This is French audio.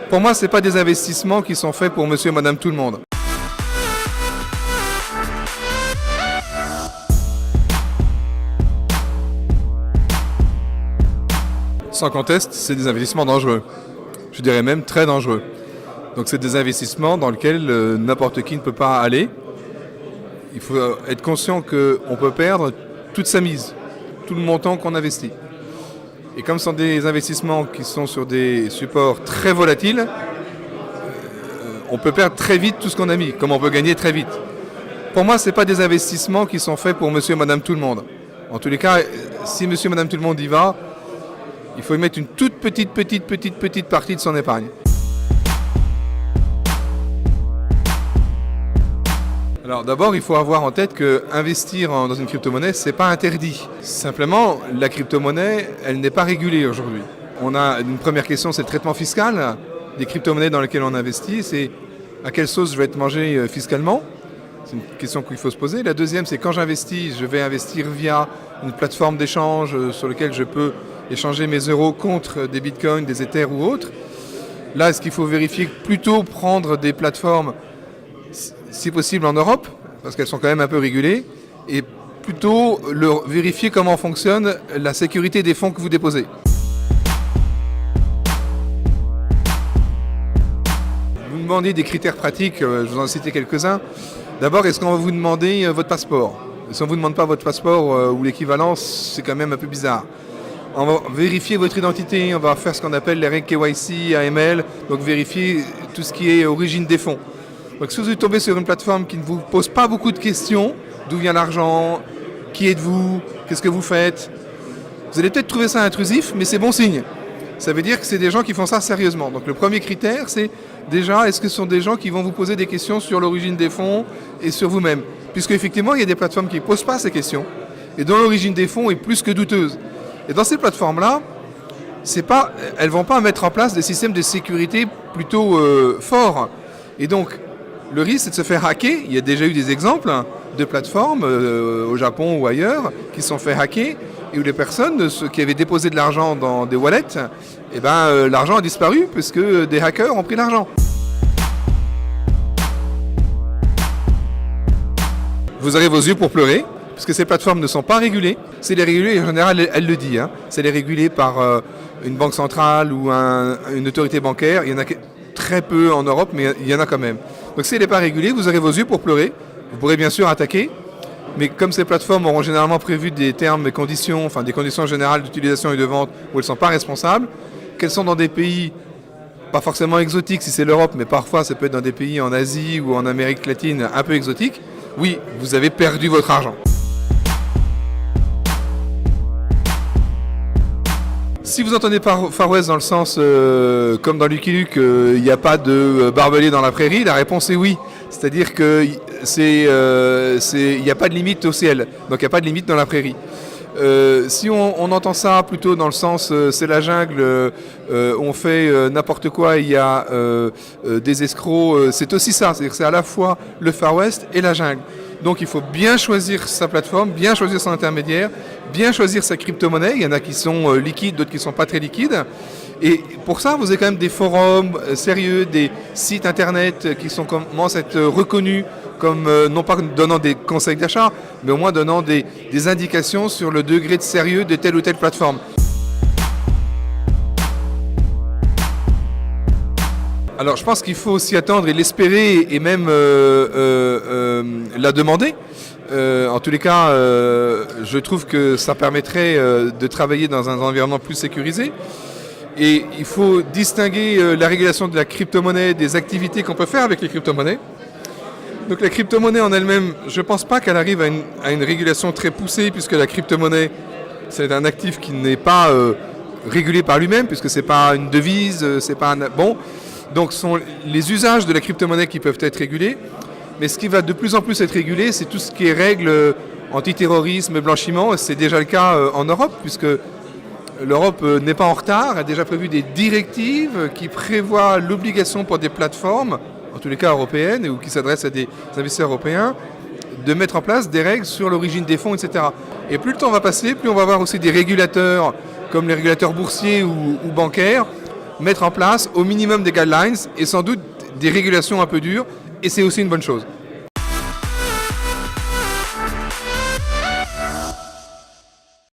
Pour moi, ce n'est pas des investissements qui sont faits pour monsieur et madame tout le monde. Sans conteste, c'est des investissements dangereux. Je dirais même très dangereux. Donc c'est des investissements dans lesquels n'importe qui ne peut pas aller. Il faut être conscient qu'on peut perdre toute sa mise, tout le montant qu'on investit. Et comme ce sont des investissements qui sont sur des supports très volatiles, on peut perdre très vite tout ce qu'on a mis, comme on peut gagner très vite. Pour moi, ce n'est pas des investissements qui sont faits pour monsieur et madame tout le monde. En tous les cas, si monsieur et madame tout le monde y va, il faut y mettre une toute petite partie de son épargne. Alors d'abord, il faut avoir en tête qu'investir dans une crypto-monnaie, ce n'est pas interdit. Simplement, la crypto-monnaie, elle n'est pas régulée aujourd'hui. On a une première question, c'est le traitement fiscal des crypto-monnaies dans lesquelles on investit. C'est à quelle sauce je vais être mangé fiscalement. C'est une question qu'il faut se poser. La deuxième, c'est quand j'investis, je vais investir via une plateforme d'échange sur laquelle je peux échanger mes euros contre des bitcoins, des ethers ou autres. Là, est-ce qu'il faut vérifier plutôt prendre des plateformes, si possible en Europe, parce qu'elles sont quand même un peu régulées, et plutôt vérifier comment fonctionne la sécurité des fonds que vous déposez. Vous demandez des critères pratiques, je vous en ai cité quelques-uns. D'abord, est-ce qu'on va vous demander votre passeport? Si on ne vous demande pas votre passeport ou l'équivalence, c'est quand même un peu bizarre. On va vérifier votre identité, on va faire ce qu'on appelle les règles KYC, AML, donc vérifier tout ce qui est origine des fonds. Donc si vous tombez sur une plateforme qui ne vous pose pas beaucoup de questions, d'où vient l'argent, qui êtes-vous, qu'est-ce que vous faites, vous allez peut-être trouver ça intrusif, mais c'est bon signe. Ça veut dire que c'est des gens qui font ça sérieusement. Donc le premier critère, c'est déjà, est-ce que ce sont des gens qui vont vous poser des questions sur l'origine des fonds et sur vous-même? Puisque effectivement, il y a des plateformes qui ne posent pas ces questions et dont l'origine des fonds est plus que douteuse. Et dans ces plateformes-là, elles ne vont pas mettre en place des systèmes de sécurité plutôt forts. Et donc, le risque, c'est de se faire hacker. Il y a déjà eu des exemples de plateformes au Japon ou ailleurs qui se sont fait hacker et où les personnes qui avaient déposé de l'argent dans des wallets, l'argent a disparu parce que des hackers ont pris l'argent. Vous aurez vos yeux pour pleurer, puisque ces plateformes ne sont pas régulées. C'est les régulées, en général, elle le dit. C'est les régulées par une banque centrale ou une autorité bancaire. Il y en a très peu en Europe, mais il y en a quand même. Donc si elle n'est pas régulée, vous aurez vos yeux pour pleurer. Vous pourrez bien sûr attaquer, mais comme ces plateformes auront généralement prévu des termes et conditions, enfin des conditions générales d'utilisation et de vente où elles ne sont pas responsables, qu'elles sont dans des pays, pas forcément exotiques si c'est l'Europe, mais parfois ça peut être dans des pays en Asie ou en Amérique latine un peu exotiques, oui, vous avez perdu votre argent. Si vous entendez par Far West dans le sens, comme dans Lucky Luke, il n'y a pas de barbelé dans la prairie, la réponse est oui. C'est-à-dire qu'il n'y a pas de limite au ciel, donc il n'y a pas de limite dans la prairie. Si on entend ça plutôt dans le sens c'est la jungle, on fait n'importe quoi, il y a des escrocs, c'est aussi ça, c'est-à-dire que c'est à la fois le Far West et la jungle. Donc il faut bien choisir sa plateforme, bien choisir son intermédiaire, bien choisir sa crypto-monnaie. Il y en a qui sont liquides, d'autres qui ne sont pas très liquides. Et pour ça, vous avez quand même des forums sérieux, des sites internet qui commencent à être reconnus comme non pas donnant des conseils d'achat, mais au moins donnant des indications sur le degré de sérieux de telle ou telle plateforme. Alors je pense qu'il faut s'y attendre et l'espérer et même la demander. En tous les cas, je trouve que ça permettrait de travailler dans un environnement plus sécurisé. Et il faut distinguer la régulation de la crypto-monnaie des activités qu'on peut faire avec les crypto-monnaies. Donc la crypto-monnaie en elle-même, je ne pense pas qu'elle arrive à une régulation très poussée, puisque la crypto-monnaie, c'est un actif qui n'est pas régulé par lui-même, puisque ce n'est pas une devise, c'est pas un... Bon, donc ce sont les usages de la crypto-monnaie qui peuvent être régulés. Mais ce qui va de plus en plus être régulé, c'est tout ce qui est règles antiterrorisme, blanchiment. C'est déjà le cas en Europe, puisque l'Europe n'est pas en retard, a déjà prévu des directives qui prévoient l'obligation pour des plateformes, en tous les cas européennes, ou qui s'adressent à des investisseurs européens, de mettre en place des règles sur l'origine des fonds, etc. Et plus le temps va passer, plus on va avoir aussi des régulateurs, comme les régulateurs boursiers ou bancaires, mettre en place au minimum des guidelines et sans doute des régulations un peu dures, et c'est aussi une bonne chose.